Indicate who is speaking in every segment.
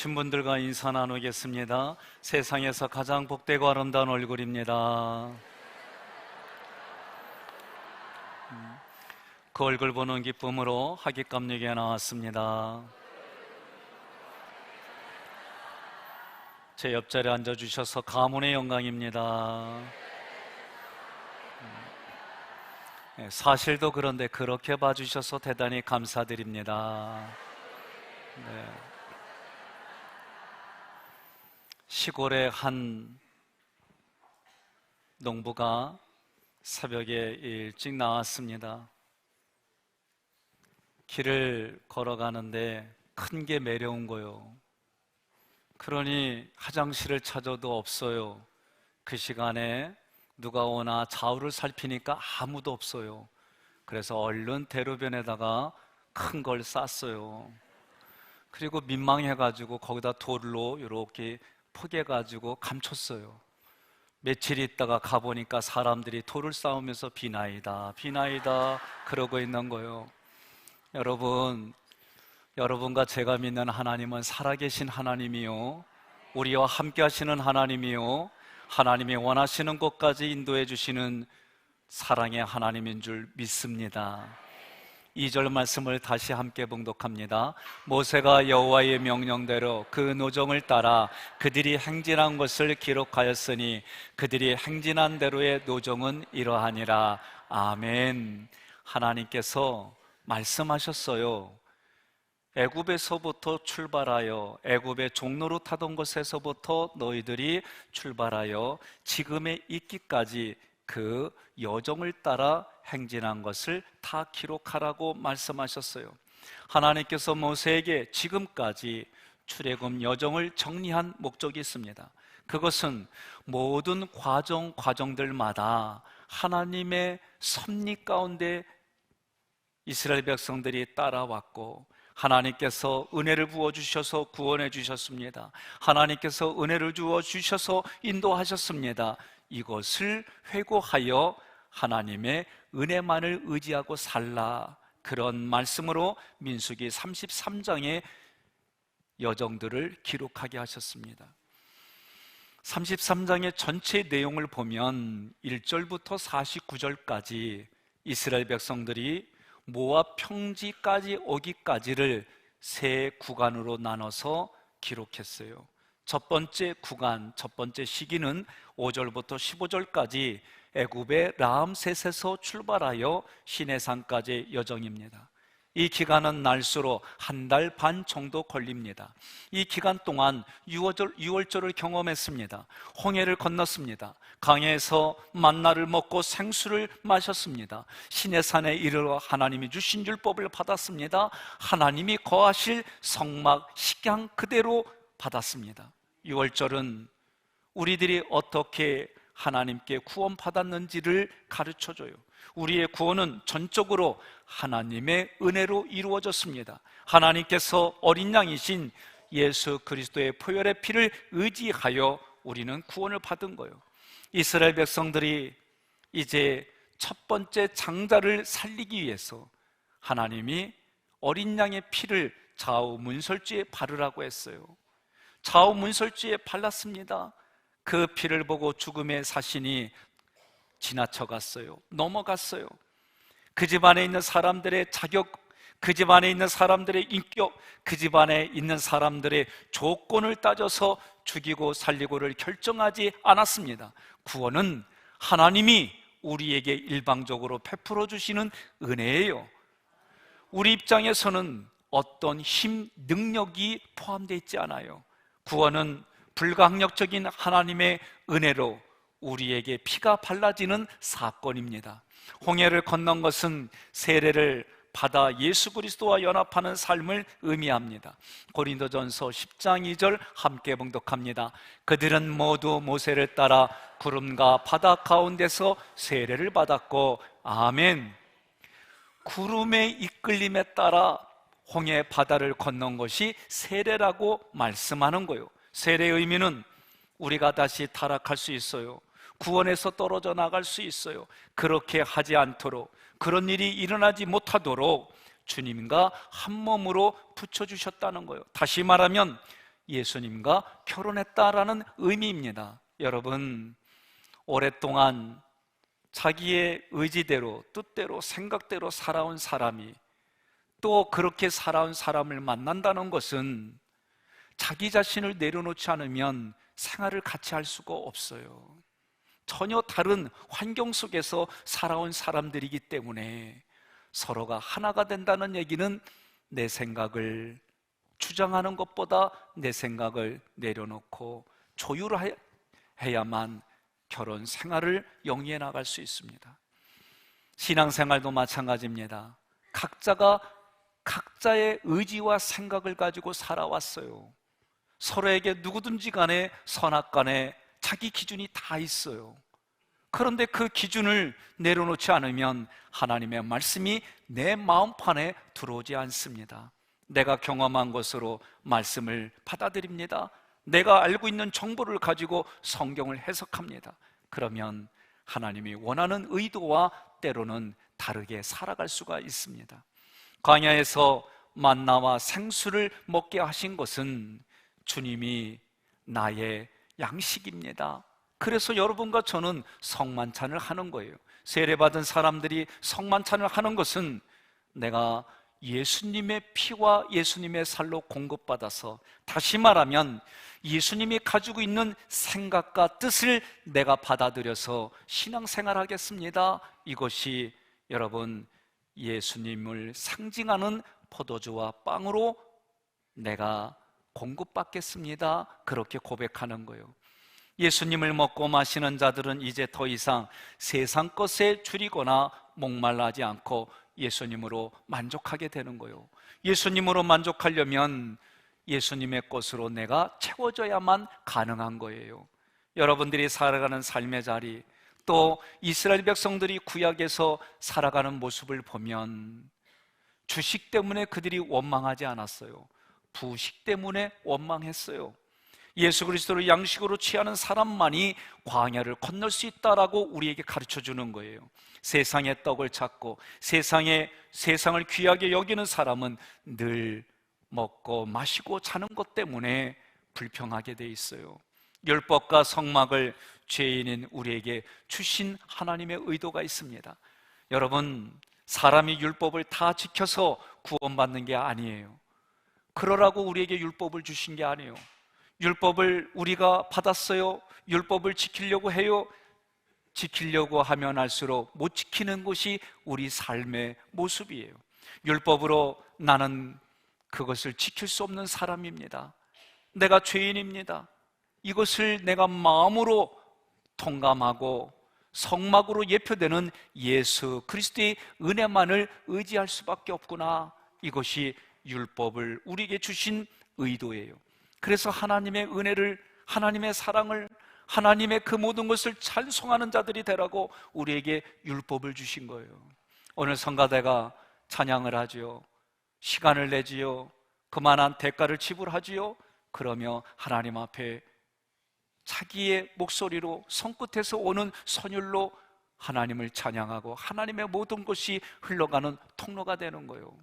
Speaker 1: 오신 분들과 인사 나누겠습니다. 세상에서 가장 복되고 아름다운 얼굴입니다. 그 얼굴 보는 기쁨으로 하객감리교에 나왔습니다. 제 옆자리에 앉아주셔서 가문의 영광입니다. 사실도 그런데 그렇게 봐주셔서 대단히 감사드립니다. 네. 시골의 한 농부가 새벽에 일찍 나왔습니다. 길을 걸어가는데 큰 게 매려운 거요. 그러니 화장실을 찾아도 없어요. 그 시간에 누가 오나 좌우를 살피니까 아무도 없어요. 그래서 얼른 대로변에다가 큰 걸 쌌어요. 그리고 민망해가지고 거기다 돌로 이렇게 포개가지고 감췄어요. 며칠 있다가 가보니까 사람들이 돌을 쌓으면서 비나이다 비나이다 그러고 있는 거예요. 여러분과 제가 믿는 하나님은 살아계신 하나님이요, 우리와 함께 하시는 하나님이요, 하나님이 원하시는 곳까지 인도해 주시는 사랑의 하나님인 줄 믿습니다. 2절 말씀을 다시 함께 봉독합니다. 모세가 여호와의 명령대로 그 노정을 따라 그들이 행진한 것을 기록하였으니 그들이 행진한 대로의 노정은 이러하니라. 아멘. 하나님께서 말씀하셨어요. 애굽에서부터 출발하여 애굽의 종로로 타던 곳에서부터 너희들이 출발하여 지금에 있기까지 그 여정을 따라 행진한 것을 다 기록하라고 말씀하셨어요. 하나님께서 모세에게 지금까지 출애굽 여정을 정리한 목적이 있습니다. 그것은 모든 과정들마다 하나님의 섭리 가운데 이스라엘 백성들이 따라왔고, 하나님께서 은혜를 부어주셔서 구원해 주셨습니다. 하나님께서 은혜를 주어주셔서 인도하셨습니다. 이것을 회고하여 하나님의 은혜만을 의지하고 살라, 그런 말씀으로 민수기 33장의 여정들을 기록하게 하셨습니다. 33장의 전체 내용을 보면 1절부터 49절까지 이스라엘 백성들이 모압 평지까지 오기까지를 세 구간으로 나눠서 기록했어요. 첫 번째 구간, 첫 번째 시기는 5절부터 15절까지 애굽의 라암셋에서 출발하여 시내산까지의 여정입니다. 이 기간은 날수로 1달 반 정도 걸립니다. 이 기간 동안 유월절을 경험했습니다. 홍해를 건넜습니다. 강에서 만나를 먹고 생수를 마셨습니다. 시내산에 이르러 하나님이 주신 율법을 받았습니다. 하나님이 거하실 성막 식양 그대로 받았습니다. 유월절은 우리들이 어떻게 하나님께 구원받았는지를 가르쳐줘요. 우리의 구원은 전적으로 하나님의 은혜로 이루어졌습니다. 하나님께서 어린 양이신 예수 그리스도의 보혈의 피를 의지하여 우리는 구원을 받은 거예요. 이스라엘 백성들이 이제 첫 번째 장자를 살리기 위해서 하나님이 어린 양의 피를 좌우 문설주에 바르라고 했어요. 좌우 문설주에 발랐습니다. 그 피를 보고 죽음의 사신이 지나쳐갔어요. 넘어갔어요. 그 집안에 있는 사람들의 자격, 그 집안에 있는 사람들의 인격, 그 집안에 있는 사람들의 조건을 따져서 죽이고 살리고를 결정하지 않았습니다. 구원은 하나님이 우리에게 일방적으로 베풀어 주시는 은혜예요. 우리 입장에서는 어떤 힘, 능력이 포함되어 있지 않아요. 구원은 불가항력적인 하나님의 은혜로 우리에게 피가 발라지는 사건입니다. 홍해를 건넌 것은 세례를 받아 예수 그리스도와 연합하는 삶을 의미합니다. 고린도전서 10장 2절 함께 봉독합니다. 그들은 모두 모세를 따라 구름과 바다 가운데서 세례를 받았고, 아멘. 구름의 이끌림에 따라 홍해 바다를 건넌 것이 세례라고 말씀하는 거예요. 세례의 의미는 우리가 다시 타락할 수 있어요. 구원에서 떨어져 나갈 수 있어요. 그렇게 하지 않도록, 그런 일이 일어나지 못하도록 주님과 한 몸으로 붙여주셨다는 거예요. 다시 말하면 예수님과 결혼했다라는 의미입니다. 여러분, 오랫동안 자기의 의지대로, 뜻대로, 생각대로 살아온 사람이 또 그렇게 살아온 사람을 만난다는 것은 자기 자신을 내려놓지 않으면 생활을 같이 할 수가 없어요. 전혀 다른 환경 속에서 살아온 사람들이기 때문에 서로가 하나가 된다는 얘기는 내 생각을 주장하는 것보다 내 생각을 내려놓고 조율해야만 결혼 생활을 영위해 나갈 수 있습니다. 신앙생활도 마찬가지입니다. 각자가 각자의 의지와 생각을 가지고 살아왔어요. 서로에게 누구든지 간에 선악간에 자기 기준이 다 있어요. 그런데 그 기준을 내려놓지 않으면 하나님의 말씀이 내 마음판에 들어오지 않습니다. 내가 경험한 것으로 말씀을 받아들입니다. 내가 알고 있는 정보를 가지고 성경을 해석합니다. 그러면 하나님이 원하는 의도와 때로는 다르게 살아갈 수가 있습니다. 광야에서 만나와 생수를 먹게 하신 것은 주님이 나의 양식입니다. 그래서 여러분과 저는 성만찬을 하는 거예요. 세례받은 사람들이 성만찬을 하는 것은 내가 예수님의 피와 예수님의 살로 공급받아서, 다시 말하면 예수님이 가지고 있는 생각과 뜻을 내가 받아들여서 신앙생활 하겠습니다. 이것이 여러분 예수님을 상징하는 포도주와 빵으로 내가 공급받겠습니다. 그렇게 고백하는 거예요. 예수님을 먹고 마시는 자들은 이제 더 이상 세상 것에 줄이거나 목말라하지 않고 예수님으로 만족하게 되는 거예요. 예수님으로 만족하려면 예수님의 것으로 내가 채워져야만 가능한 거예요. 여러분들이 살아가는 삶의 자리, 또 이스라엘 백성들이 구약에서 살아가는 모습을 보면 주식 때문에 그들이 원망하지 않았어요. 부식 때문에 원망했어요. 예수 그리스도를 양식으로 취하는 사람만이 광야를 건널 수 있다라고 우리에게 가르쳐 주는 거예요. 세상의 떡을 찾고 세상을 귀하게 여기는 사람은 늘 먹고 마시고 자는 것 때문에 불평하게 돼 있어요. 율법과 성막을 죄인인 우리에게 주신 하나님의 의도가 있습니다. 여러분, 사람이 율법을 다 지켜서 구원받는 게 아니에요. 그러라고 우리에게 율법을 주신 게 아니에요. 율법을 우리가 받았어요. 율법을 지키려고 해요. 지키려고 하면 할수록 못 지키는 것이 우리 삶의 모습이에요. 율법으로 나는 그것을 지킬 수 없는 사람입니다. 내가 죄인입니다. 이것을 내가 마음으로 통감하고 성막으로 예표되는 예수 그리스도의 은혜만을 의지할 수밖에 없구나. 이것이 율법을 우리에게 주신 의도예요. 그래서 하나님의 은혜를, 하나님의 사랑을, 하나님의 그 모든 것을 찬송하는 자들이 되라고 우리에게 율법을 주신 거예요. 오늘 성가대가 찬양을 하지요. 시간을 내지요. 그만한 대가를 지불하지요. 그러며 하나님 앞에 자기의 목소리로 손끝에서 오는 선율로 하나님을 찬양하고 하나님의 모든 것이 흘러가는 통로가 되는 거예요.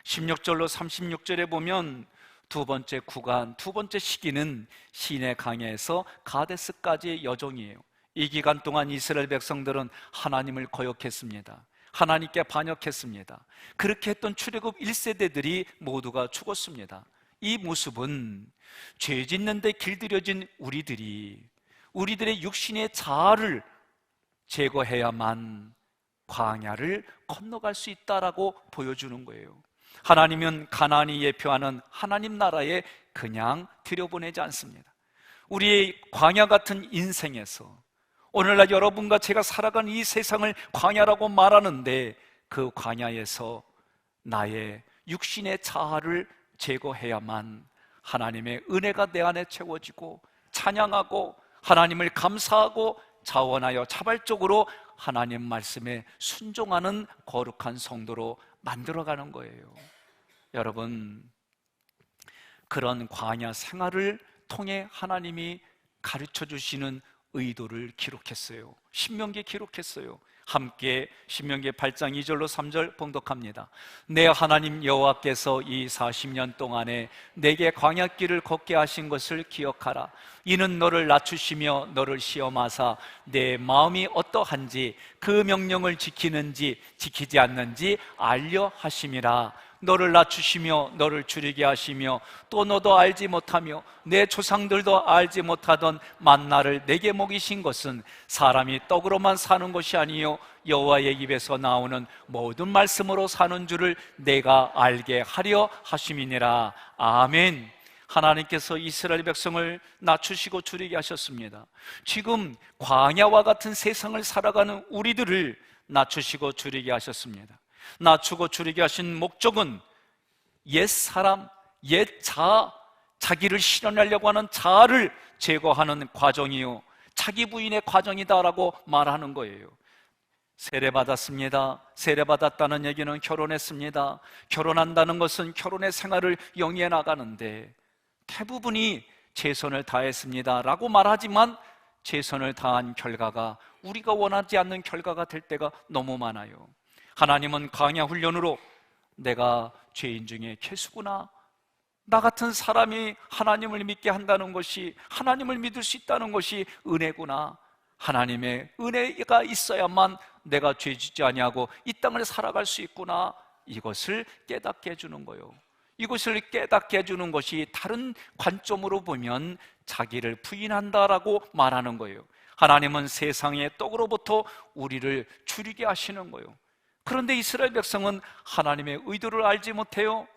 Speaker 1: 16절로 36절에 보면 두 번째 구간, 두 번째 시기는 시내 강야에서 가데스까지의 여정이에요. 이 기간 동안 이스라엘 백성들은 하나님을 거역했습니다. 하나님께 반역했습니다. 그렇게 했던 출애굽 1세대들이 모두가 죽었습니다. 이 모습은 죄 짓는 데 길들여진 우리들의 육신의 자아를 제거해야만 광야를 건너갈 수 있다라고 보여주는 거예요. 하나님은 가나안이 예표하는 하나님 나라에 그냥 들여보내지 않습니다. 우리의 광야 같은 인생에서 오늘날 여러분과 제가 살아가는 이 세상을 광야라고 말하는데, 그 광야에서 나의 육신의 자아를 제거해야만 하나님의 은혜가 내 안에 채워지고 찬양하고 하나님을 감사하고 자원하여 자발적으로 하나님 말씀에 순종하는 거룩한 성도로 만들어가는 거예요. 여러분, 그런 광야 생활을 통해 하나님이 가르쳐 주시는 의도를 기록했어요. 신명기에 기록했어요. 함께 신명기 8장 2절로 3절 봉독합니다. 내 하나님 여호와께서 이 40년 동안에 내게 광야길을 걷게 하신 것을 기억하라. 이는 너를 낮추시며 너를 시험하사 내 마음이 어떠한지 그 명령을 지키는지 지키지 않는지 알려 하심이라. 너를 낮추시며 너를 줄이게 하시며 또 너도 알지 못하며 내 조상들도 알지 못하던 만나를 내게 먹이신 것은 사람이 떡으로만 사는 것이 아니요 여호와의 입에서 나오는 모든 말씀으로 사는 줄을 내가 알게 하려 하심이니라. 아멘. 하나님께서 이스라엘 백성을 낮추시고 줄이게 하셨습니다. 지금 광야와 같은 세상을 살아가는 우리들을 낮추시고 줄이게 하셨습니다. 낮추고 줄이게 하신 목적은 옛 사람, 옛 자아, 자기를 실현하려고 하는 자아를 제거하는 과정이요 자기 부인의 과정이다라고 말하는 거예요. 세례받았습니다. 세례받았다는 얘기는 결혼했습니다. 결혼한다는 것은 결혼의 생활을 영위해 나가는데 대부분이 최선을 다했습니다 라고 말하지만 최선을 다한 결과가 우리가 원하지 않는 결과가 될 때가 너무 많아요. 하나님은 광야 훈련으로 내가 죄인 중에 괴수구나, 나 같은 사람이 하나님을 믿게 한다는 것이, 하나님을 믿을 수 있다는 것이 은혜구나, 하나님의 은혜가 있어야만 내가 죄 짓지 아니하고 이 땅을 살아갈 수 있구나, 이것을 깨닫게 해주는 거예요. 이것을 깨닫게 해주는 것이 다른 관점으로 보면 자기를 부인한다라고 말하는 거예요. 하나님은 세상의 떡으로부터 우리를 줄이게 하시는 거예요. 그런데 이스라엘 백성은 하나님의 의도를 알지 못해요.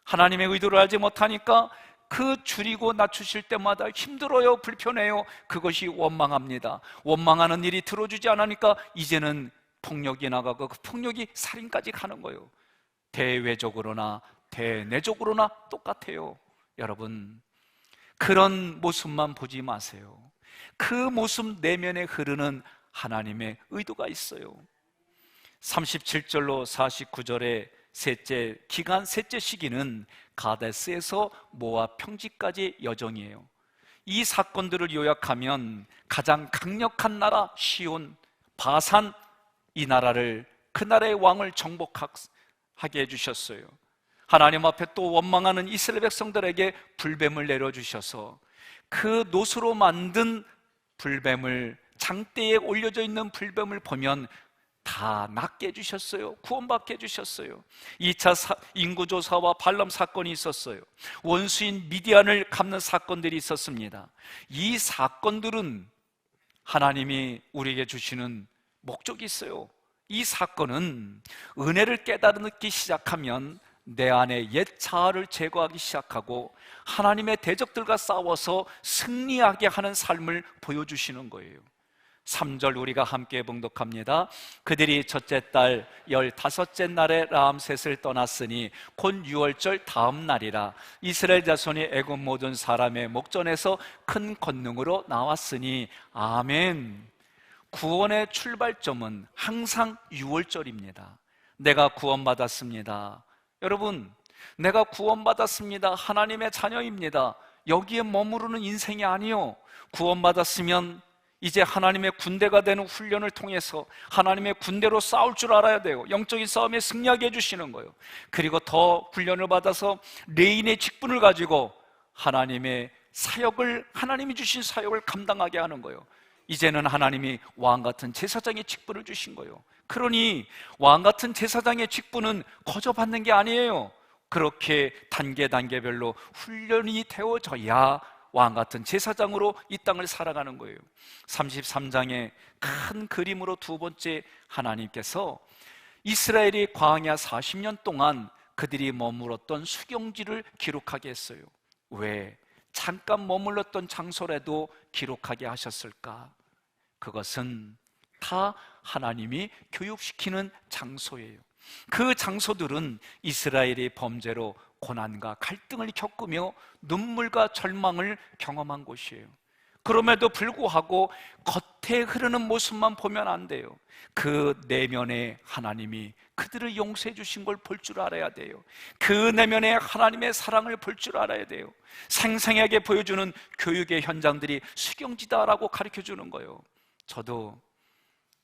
Speaker 1: 하나님의 의도를 알지 못하니까 그 줄이고 낮추실 때마다 힘들어요, 불편해요. 그것이 원망합니다. 원망하는 일이 들어주지 않으니까 이제는 폭력이 나가고 그 폭력이 살인까지 가는 거예요. 대외적으로나 대내적으로나 똑같아요. 여러분, 그런 모습만 보지 마세요. 그 모습 내면에 흐르는 하나님의 의도가 있어요. 37절로 49절의 셋째 기간, 셋째 시기는 가데스에서 모압 평지까지 여정이에요. 이 사건들을 요약하면 가장 강력한 나라 시온, 바산, 이 나라를 그 나라의 왕을 정복하게 해주셨어요. 하나님 앞에 또 원망하는 이스라엘 백성들에게 불뱀을 내려주셔서 그 노수로 만든 불뱀을, 장대에 올려져 있는 불뱀을 보면 다 낫게 해주셨어요. 구원받게 해주셨어요. 2차 인구조사와 발람 사건이 있었어요. 원수인 미디안을 갚는 사건들이 있었습니다. 이 사건들은 하나님이 우리에게 주시는 목적이 있어요. 이 사건은 은혜를 깨달기 시작하면 내 안에 옛 자아를 제거하기 시작하고 하나님의 대적들과 싸워서 승리하게 하는 삶을 보여주시는 거예요. 3절 우리가 함께 봉독합니다. 그들이 첫째 달 15째 날에 라암셋을 떠났으니 곧 6월절 다음 날이라. 이스라엘 자손이 애굽 모든 사람의 목전에서 큰 권능으로 나왔으니. 아멘. 구원의 출발점은 항상 6월절입니다. 내가 구원받았습니다. 여러분, 내가 구원받았습니다. 하나님의 자녀입니다. 여기에 머무르는 인생이 아니요, 구원받았으면 이제 하나님의 군대가 되는 훈련을 통해서 하나님의 군대로 싸울 줄 알아야 돼요. 영적인 싸움에 승리하게 해주시는 거예요. 그리고 더 훈련을 받아서 레인의 직분을 가지고 하나님의 사역을, 하나님이 주신 사역을 감당하게 하는 거예요. 이제는 하나님이 왕같은 제사장의 직분을 주신 거예요. 그러니 왕같은 제사장의 직분은 거저 받는 게 아니에요. 그렇게 단계별로 훈련이 되어져야 왕같은 제사장으로 이 땅을 살아가는 거예요. 33장의 큰 그림으로 두 번째, 하나님께서 이스라엘이 광야 40년 동안 그들이 머물렀던 수경지를 기록하게 했어요. 왜? 잠깐 머물렀던 장소라도 기록하게 하셨을까? 그것은 다 하나님이 교육시키는 장소예요. 그 장소들은 이스라엘이 범죄로 고난과 갈등을 겪으며 눈물과 절망을 경험한 곳이에요. 그럼에도 불구하고 겉에 흐르는 모습만 보면 안 돼요. 그 내면에 하나님이 그들을 용서해 주신 걸 볼 줄 알아야 돼요. 그 내면에 하나님의 사랑을 볼 줄 알아야 돼요. 생생하게 보여주는 교육의 현장들이 수경지다라고 가르쳐 주는 거예요. 저도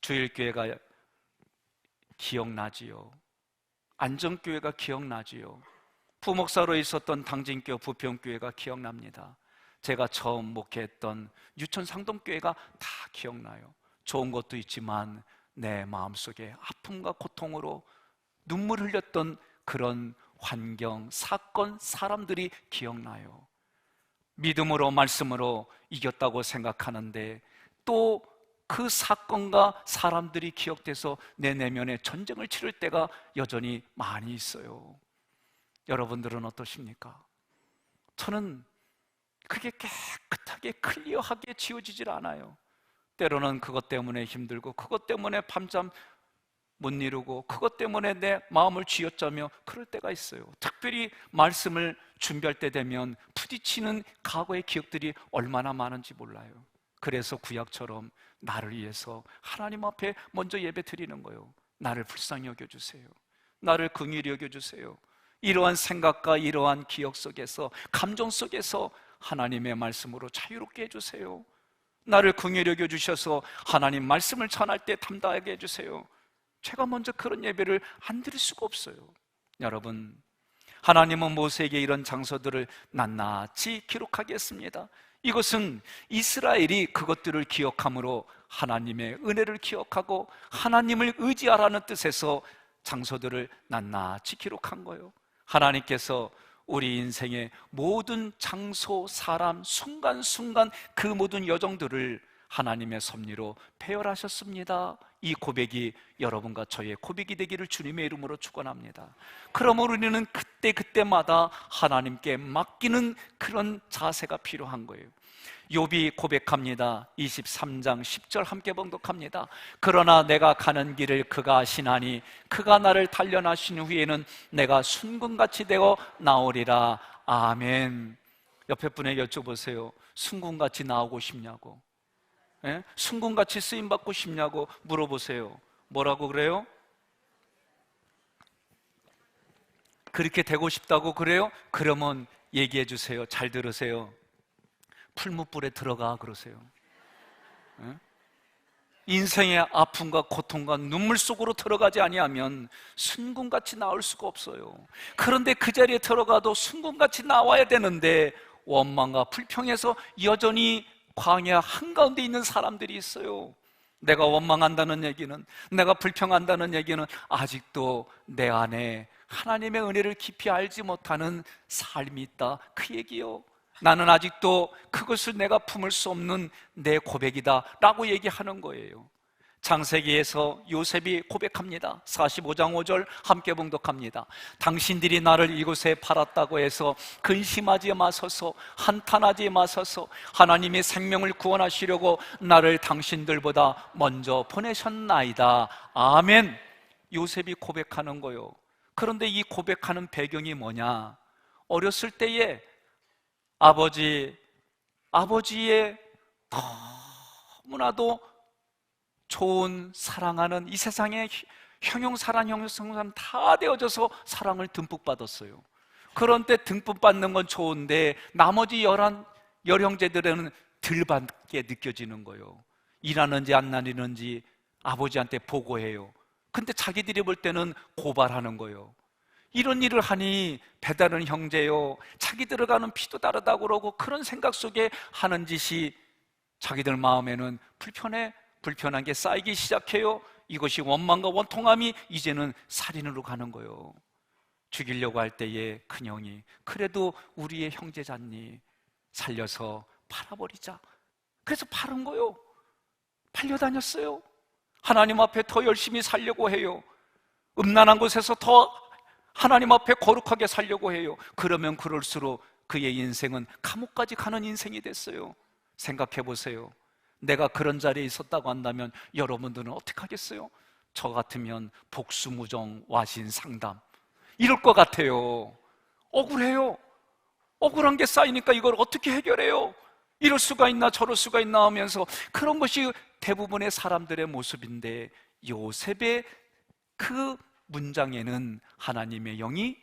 Speaker 1: 주일교회가 기억나지요. 안전교회가 기억나지요. 부목사로 있었던 당진교 부평교회가 기억납니다. 제가 처음 목회했던 유천 상동교회가 다 기억나요. 좋은 것도 있지만 내 마음속에 아픔과 고통으로 눈물 흘렸던 그런 환경, 사건, 사람들이 기억나요. 믿음으로 말씀으로 이겼다고 생각하는데 또 그 사건과 사람들이 기억돼서 내 내면에 전쟁을 치를 때가 여전히 많이 있어요. 여러분들은 어떠십니까? 저는 그게 깨끗하게 클리어하게 지워지질 않아요. 때로는 그것 때문에 힘들고, 그것 때문에 밤잠 못 이루고, 그것 때문에 내 마음을 쥐어짜며 그럴 때가 있어요. 특별히 말씀을 준비할 때 되면 부딪히는 과거의 기억들이 얼마나 많은지 몰라요. 그래서 구약처럼 나를 위해서 하나님 앞에 먼저 예배 드리는 거예요. 나를 불쌍히 여겨주세요. 나를 긍휼히 여겨주세요. 이러한 생각과 이러한 기억 속에서, 감정 속에서 하나님의 말씀으로 자유롭게 해주세요. 나를 긍휼히 여겨주셔서 하나님 말씀을 전할 때 담당하게 해주세요. 제가 먼저 그런 예배를 안 드릴 수가 없어요. 여러분, 하나님은 모세에게 이런 장소들을 낱낱이 기록하게 했습니다. 이것은 이스라엘이 그것들을 기억함으로 하나님의 은혜를 기억하고 하나님을 의지하라는 뜻에서 장소들을 낱낱이 기록한 거예요. 하나님께서 우리 인생의 모든 장소, 사람, 순간순간 그 모든 여정들을 하나님의 섭리로 배열하셨습니다. 이 고백이 여러분과 저의 고백이 되기를 주님의 이름으로 축원합니다. 그러므로 우리는 그때그때마다 하나님께 맡기는 그런 자세가 필요한 거예요. 욥이 고백합니다. 23장 10절 함께 봉독합니다. 그러나 내가 가는 길을 그가 아시나니 그가 나를 단련하신 후에는 내가 순금같이 되어 나오리라. 아멘. 옆에 분에게 여쭤보세요. 순금같이 나오고 싶냐고, 예? 순금같이 쓰임받고 싶냐고 물어보세요. 뭐라고 그래요? 그렇게 되고 싶다고 그래요? 그러면 얘기해 주세요. 잘 들으세요. 풀무불에 들어가 그러세요. 예? 인생의 아픔과 고통과 눈물 속으로 들어가지 아니하면 순금같이 나올 수가 없어요. 그런데 그 자리에 들어가도 순금같이 나와야 되는데 원망과 불평에서 여전히 광야 한가운데 있는 사람들이 있어요. 내가 원망한다는 얘기는, 내가 불평한다는 얘기는 아직도 내 안에 하나님의 은혜를 깊이 알지 못하는 삶이 있다, 그 얘기요. 나는 아직도 그것을 내가 품을 수 없는 내 고백이다 라고 얘기하는 거예요. 창세기에서 요셉이 고백합니다. 45장 5절 함께 봉독합니다. 당신들이 나를 이곳에 팔았다고 해서 근심하지 마소서, 한탄하지 마소서. 하나님의 생명을 구원하시려고 나를 당신들보다 먼저 보내셨나이다. 아멘. 요셉이 고백하는 거요. 그런데 이 고백하는 배경이 뭐냐? 어렸을 때에 아버지의 너무나도 좋은 사랑하는 이 세상에 형용사랑 다 되어져서 사랑을 듬뿍 받았어요. 그런데 듬뿍 받는 건 좋은데 나머지 열 형제들은 덜 받게 느껴지는 거예요. 일하는지 안 일하는지 아버지한테 보고해요. 근데 자기들이 볼 때는 고발하는 거예요. 이런 일을 하니 배다른 형제요, 자기 들어가는 피도 다르다고 그러고, 그런 생각 속에 하는 짓이 자기들 마음에는 불편한 게 쌓이기 시작해요. 이것이 원망과 원통함이 이제는 살인으로 가는 거예요. 죽이려고 할 때에 큰형이 그래도 우리의 형제잖니, 살려서 팔아버리자. 그래서 팔은 거예요. 팔려다녔어요. 하나님 앞에 더 열심히 살려고 해요. 음란한 곳에서 더 하나님 앞에 거룩하게 살려고 해요. 그러면 그럴수록 그의 인생은 감옥까지 가는 인생이 됐어요. 생각해 보세요. 내가 그런 자리에 있었다고 한다면 여러분들은 어떻게 하겠어요? 저 같으면 복수무정 와신 상담 이럴 것 같아요. 억울해요. 억울한 게 쌓이니까 이걸 어떻게 해결해요? 이럴 수가 있나 저럴 수가 있나 하면서, 그런 것이 대부분의 사람들의 모습인데 요셉의 그 문장에는 하나님의 영이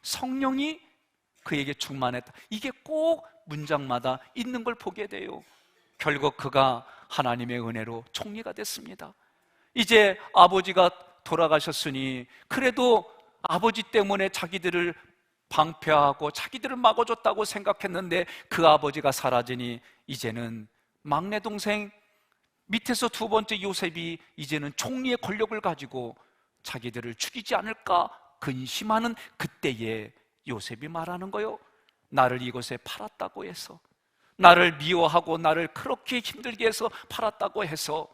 Speaker 1: 성령이 그에게 충만했다, 이게 꼭 문장마다 있는 걸 보게 돼요. 결국 그가 하나님의 은혜로 총리가 됐습니다. 이제 아버지가 돌아가셨으니 그래도 아버지 때문에 자기들을 방패하고 자기들을 막아줬다고 생각했는데 그 아버지가 사라지니 이제는 막내 동생 밑에서 두 번째 요셉이 이제는 총리의 권력을 가지고 자기들을 죽이지 않을까 근심하는 그때에 요셉이 말하는 거요. 나를 이곳에 팔았다고 해서, 나를 미워하고 나를 그렇게 힘들게 해서 팔았다고 해서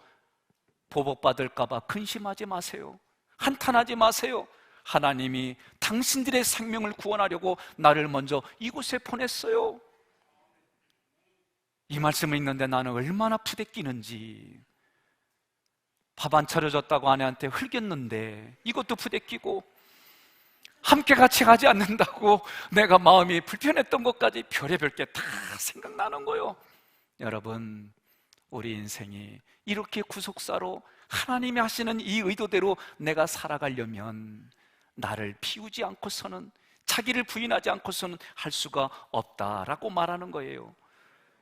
Speaker 1: 보복받을까 봐 근심하지 마세요. 한탄하지 마세요. 하나님이 당신들의 생명을 구원하려고 나를 먼저 이곳에 보냈어요. 이 말씀을 읽는데 나는 얼마나 부대끼는지. 밥 안 차려줬다고 아내한테 흘겼는데 이것도 부대끼고, 함께 같이 가지 않는다고 내가 마음이 불편했던 것까지 별의별 게 다 생각나는 거요. 여러분, 우리 인생이 이렇게 구속사로 하나님이 하시는 이 의도대로 내가 살아가려면 나를 비우지 않고서는, 자기를 부인하지 않고서는 할 수가 없다라고 말하는 거예요.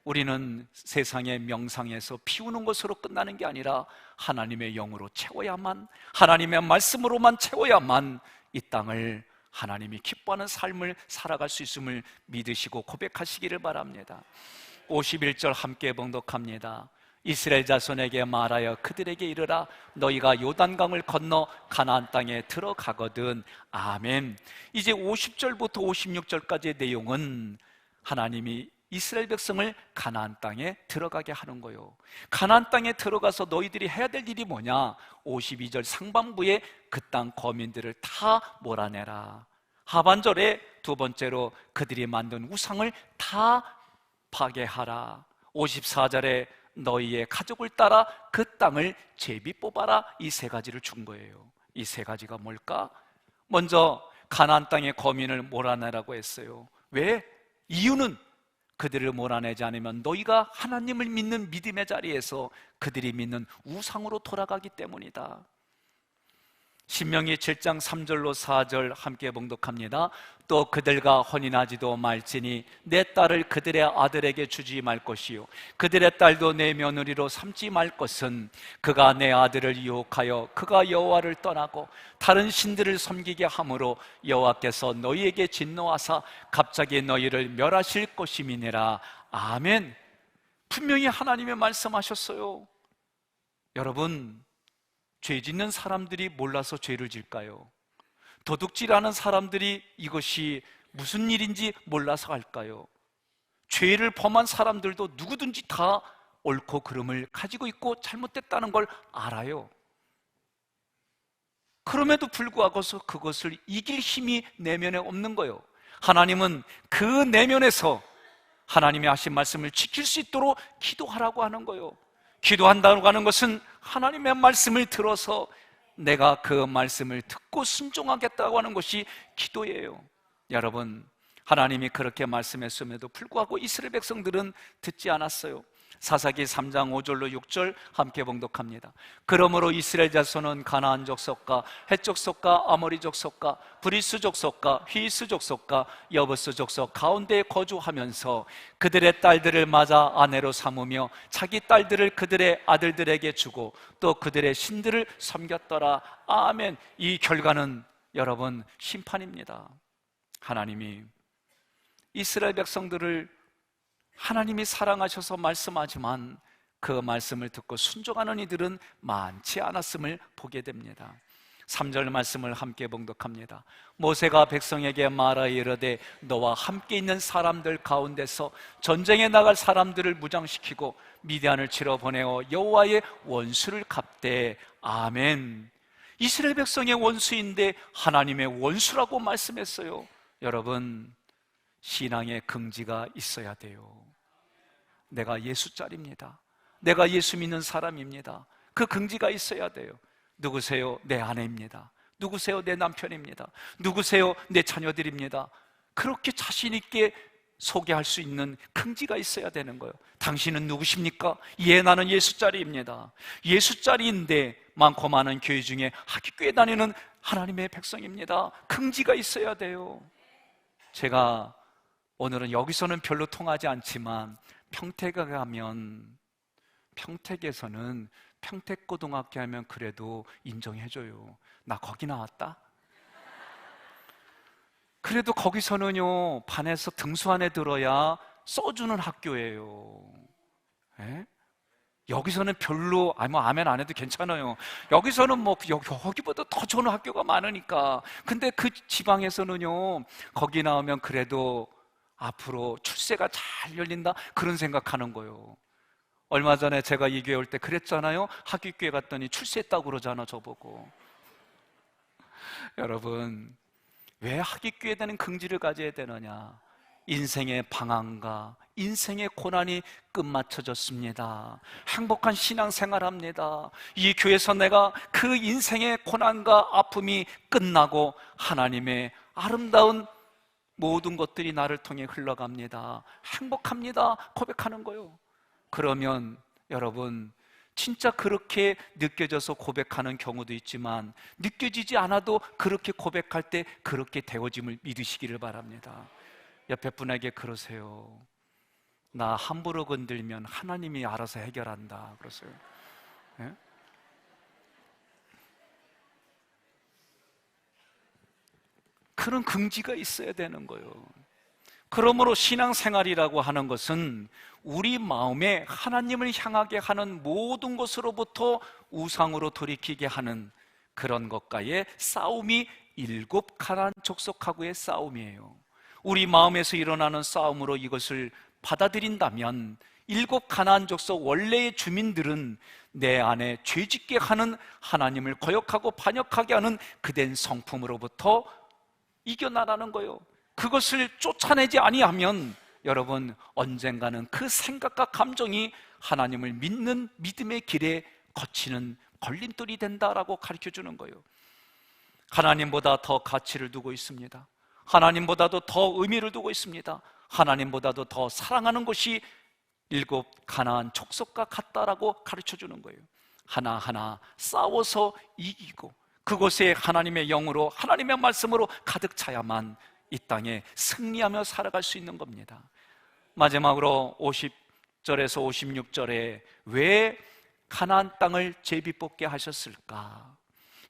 Speaker 1: 우리는 세상의 명상에서 피우는 것으로 끝나는 게 아니라 하나님의 영으로 채워야만, 하나님의 말씀으로만 채워야만 이 땅을 하나님이 기뻐하는 삶을 살아갈 수 있음을 믿으시고 고백하시기를 바랍니다. 51절 함께 봉독합니다. 이스라엘 자손에게 말하여 그들에게 이르라. 너희가 요단강을 건너 가나안 땅에 들어가거든. 아멘. 이제 50절부터 56절까지의 내용은 하나님이 이스라엘 백성을 가나안 땅에 들어가게 하는 거예요. 가나안 땅에 들어가서 너희들이 해야 될 일이 뭐냐? 52절 상반부에 그 땅 거민들을 다 몰아내라. 하반절에 두 번째로 그들이 만든 우상을 다 파괴하라. 54절에 너희의 가족을 따라 그 땅을 제비 뽑아라. 이 세 가지를 준 거예요. 이 세 가지가 뭘까? 먼저 가나안 땅의 거민을 몰아내라고 했어요. 왜? 이유는 그들을 몰아내지 않으면 너희가 하나님을 믿는 믿음의 자리에서 그들이 믿는 우상으로 돌아가기 때문이다. 신명기 7장 3절로 4절 함께 봉독합니다. 또 그들과 혼인하지도 말지니 내 딸을 그들의 아들에게 주지 말 것이요 그들의 딸도 내 며느리로 삼지 말 것은 그가 내 아들을 유혹하여 그가 여호와를 떠나고 다른 신들을 섬기게 함으로 여호와께서 너희에게 진노하사 갑자기 너희를 멸하실 것임이니라. 아멘. 분명히 하나님이 말씀하셨어요. 여러분, 죄 짓는 사람들이 몰라서 죄를 질까요? 도둑질하는 사람들이 이것이 무슨 일인지 몰라서 할까요? 죄를 범한 사람들도 누구든지 다 옳고 그름을 가지고 있고 잘못됐다는 걸 알아요. 그럼에도 불구하고 그것을 이길 힘이 내면에 없는 거예요. 하나님은 그 내면에서 하나님이 하신 말씀을 지킬 수 있도록 기도하라고 하는 거예요. 기도한다고 하는 것은 하나님의 말씀을 들어서 내가 그 말씀을 듣고 순종하겠다고 하는 것이 기도예요. 여러분, 하나님이 그렇게 말씀했음에도 불구하고 이스라엘 백성들은 듣지 않았어요. 사사기 3장 5절로 6절 함께 봉독합니다. 그러므로 이스라엘 자손은 가나안 족속과 헷 족속과 아모리 족속과 브리스 족속과 휘스 족속과 여부스 족속 가운데에 거주하면서 그들의 딸들을 맞아 아내로 삼으며 자기 딸들을 그들의 아들들에게 주고 또 그들의 신들을 섬겼더라. 아멘. 이 결과는 여러분 심판입니다. 하나님이 이스라엘 백성들을 하나님이 사랑하셔서 말씀하지만 그 말씀을 듣고 순종하는 이들은 많지 않았음을 보게 됩니다. 3절 말씀을 함께 봉독합니다. 모세가 백성에게 말하여 이르되 너와 함께 있는 사람들 가운데서 전쟁에 나갈 사람들을 무장시키고 미디안을 치러 보내어 여호와의 원수를 갚되. 아멘. 이스라엘 백성의 원수인데 하나님의 원수라고 말씀했어요. 여러분, 신앙의 긍지가 있어야 돼요. 내가 예수짜리입니다. 내가 예수 믿는 사람입니다. 그 긍지가 있어야 돼요. 누구세요? 내 아내입니다. 누구세요? 내 남편입니다. 누구세요? 내 자녀들입니다. 그렇게 자신 있게 소개할 수 있는 긍지가 있어야 되는 거예요. 당신은 누구십니까? 예, 나는 예수짜리입니다. 예수짜리인데 많고 많은 교회 중에 학교에 다니는 하나님의 백성입니다. 긍지가 있어야 돼요. 제가 오늘은 여기서는 별로 통하지 않지만 평택에 가면 평택에서는 평택고등학교 하면 그래도 인정해줘요. 나 거기 나왔다. 그래도 거기서는요, 반에서 등수 안에 들어야 써주는 학교예요. 예? 여기서는 별로, 뭐 아멘 안 해도 괜찮아요. 여기서는 뭐 여기보다 더 좋은 학교가 많으니까. 근데 그 지방에서는요, 거기 나오면 그래도 앞으로 출세가 잘 열린다, 그런 생각하는 거예요. 얼마 전에 제가 이 교회 올 때 그랬잖아요. 학위교회 갔더니 출세했다고 그러잖아, 저보고. 여러분, 왜 학위교회에 대한 긍지를 가져야 되느냐? 인생의 방황과 인생의 고난이 끝마쳐졌습니다. 행복한 신앙생활합니다. 이 교회에서 내가 그 인생의 고난과 아픔이 끝나고 하나님의 아름다운 모든 것들이 나를 통해 흘러갑니다. 행복합니다. 고백하는 거예요. 그러면 여러분, 진짜 그렇게 느껴져서 고백하는 경우도 있지만 느껴지지 않아도 그렇게 고백할 때 그렇게 되어짐을 믿으시기를 바랍니다. 옆에 분에게 그러세요. 나 함부로 건들면 하나님이 알아서 해결한다 그러세요. 예? 그런 긍지가 있어야 되는 거예요. 그러므로 신앙생활이라고 하는 것은 우리 마음에 하나님을 향하게 하는 모든 것으로부터 우상으로 돌이키게 하는 그런 것과의 싸움이 일곱 가나안 족속하고의 싸움이에요. 우리 마음에서 일어나는 싸움으로 이것을 받아들인다면 일곱 가나안 족속 원래의 주민들은 내 안에 죄짓게 하는 하나님을 거역하고 반역하게 하는 그된 성품으로부터 이겨나가는 거예요. 그것을 쫓아내지 아니하면 여러분, 언젠가는 그 생각과 감정이 하나님을 믿는 믿음의 길에 거치는 걸림돌이 된다라고 가르쳐주는 거예요. 하나님보다 더 가치를 두고 있습니다. 하나님보다도 더 의미를 두고 있습니다. 하나님보다도 더 사랑하는 것이 일곱 가나안 족속과 같다라고 가르쳐주는 거예요. 하나하나 싸워서 이기고 그곳에 하나님의 영으로, 하나님의 말씀으로 가득 차야만 이 땅에 승리하며 살아갈 수 있는 겁니다. 마지막으로 50절에서 56절에 왜 가나안 땅을 제비 뽑게 하셨을까?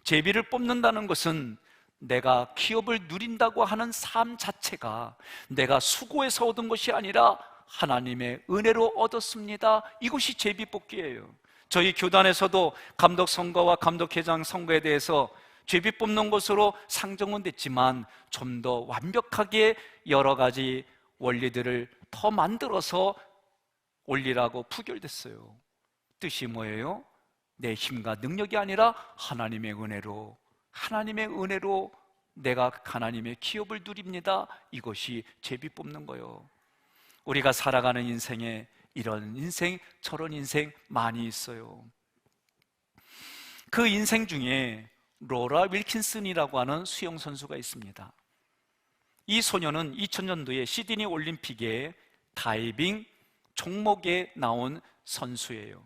Speaker 1: 제비를 뽑는다는 것은 내가 기업을 누린다고 하는 삶 자체가 내가 수고해서 얻은 것이 아니라 하나님의 은혜로 얻었습니다. 이것이 제비 뽑기예요. 저희 교단에서도 감독 선거와 감독회장 선거에 대해서 제비 뽑는 것으로 상정은 됐지만 좀 더 완벽하게 여러 가지 원리들을 더 만들어서 올리라고 부결됐어요. 뜻이 뭐예요? 내 힘과 능력이 아니라 하나님의 은혜로, 하나님의 은혜로 내가 하나님의 기업을 누립니다. 이것이 제비 뽑는 거예요. 우리가 살아가는 인생에 이런 인생, 저런 인생 많이 있어요. 그 인생 중에 로라 윌킨슨이라고 하는 수영 선수가 있습니다. 이 소녀는 2000년도에 시드니 올림픽에 다이빙 종목에 나온 선수예요.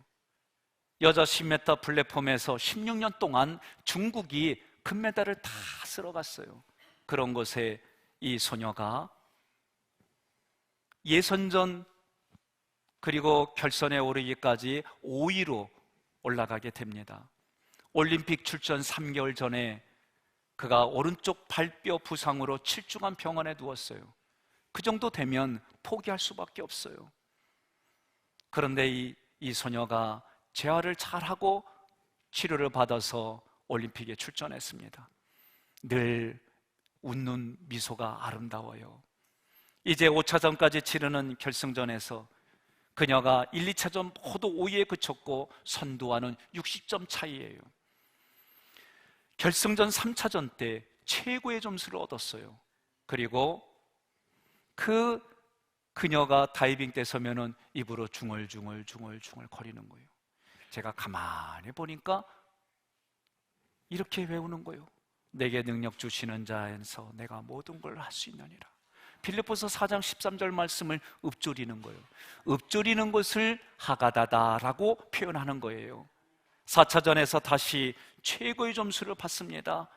Speaker 1: 여자 10m 플랫폼에서 16년 동안 중국이 금메달을 다 쓸어갔어요. 그런 곳에 이 소녀가 예선전 그리고 결선에 오르기까지 5위로 올라가게 됩니다. 올림픽 출전 3개월 전에 그가 오른쪽 발뼈 부상으로 7주간 병원에 누웠어요. 그 정도 되면 포기할 수밖에 없어요. 그런데 이 소녀가 재활을 잘하고 치료를 받아서 올림픽에 출전했습니다. 늘 웃는 미소가 아름다워요. 이제 5차전까지 치르는 결승전에서 그녀가 1, 2차전 모두 5위에 그쳤고 선두와는 60점 차이예요. 결승전 3차전 때 최고의 점수를 얻었어요. 그리고 그녀가 다이빙 때 서면은 입으로 중얼중얼 거리는 거예요. 제가 가만히 보니까 이렇게 외우는 거예요. 내게 능력 주시는 자에서 내가 모든 걸 할 수 있느니라. 빌립보서 4장 13절 말씀을 읊조리는 거예요. 읊조리는 것을 하가다다라고 표현하는 거예요. 4차전에서 다시 최고의 점수를 받습니다.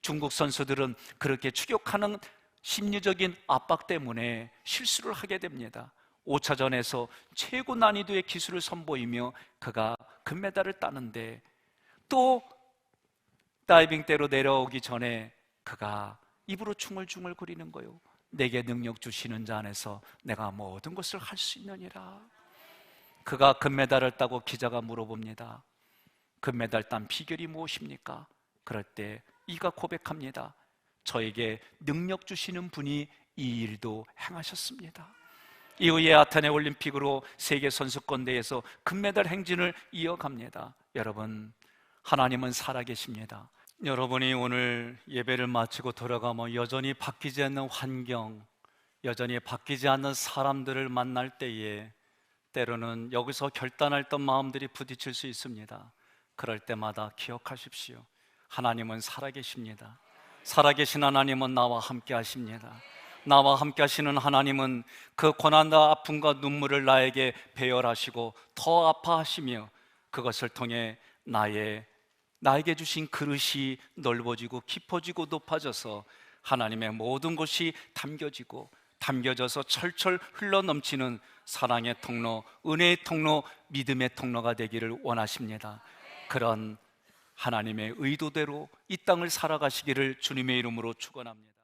Speaker 1: 중국 선수들은 그렇게 추격하는 심리적인 압박 때문에 실수를 하게 됩니다. 5차전에서 최고 난이도의 기술을 선보이며 그가 금메달을 따는데, 또 다이빙대로 내려오기 전에 그가 입으로 중얼중얼거리는 거예요. 내게 능력 주시는 자 안에서 내가 모든 것을 할 수 있느니라. 그가 금메달을 따고 기자가 물어봅니다. 금메달 딴 비결이 무엇입니까? 그럴 때 이가 고백합니다. 저에게 능력 주시는 분이 이 일도 행하셨습니다. 이후에 아테네 올림픽으로 세계 선수권대회에서 금메달 행진을 이어갑니다. 여러분, 하나님은 살아계십니다. 여러분이 오늘 예배를 마치고 돌아가면 여전히 바뀌지 않는 환경, 여전히 바뀌지 않는 사람들을 만날 때에 때로는 여기서 결단했던 마음들이 부딪힐 수 있습니다. 그럴 때마다 기억하십시오. 하나님은 살아계십니다. 살아계신 하나님은 나와 함께 하십니다. 나와 함께 하시는 하나님은 그 고난과 아픔과 눈물을 나에게 배열하시고 더 아파하시며, 그것을 통해 나에게 주신 그릇이 넓어지고 깊어지고 높아져서 하나님의 모든 것이 담겨져서 철철 흘러넘치는 사랑의 통로, 은혜의 통로, 믿음의 통로가 되기를 원하십니다. 그런 하나님의 의도대로 이 땅을 살아가시기를 주님의 이름으로 축원합니다.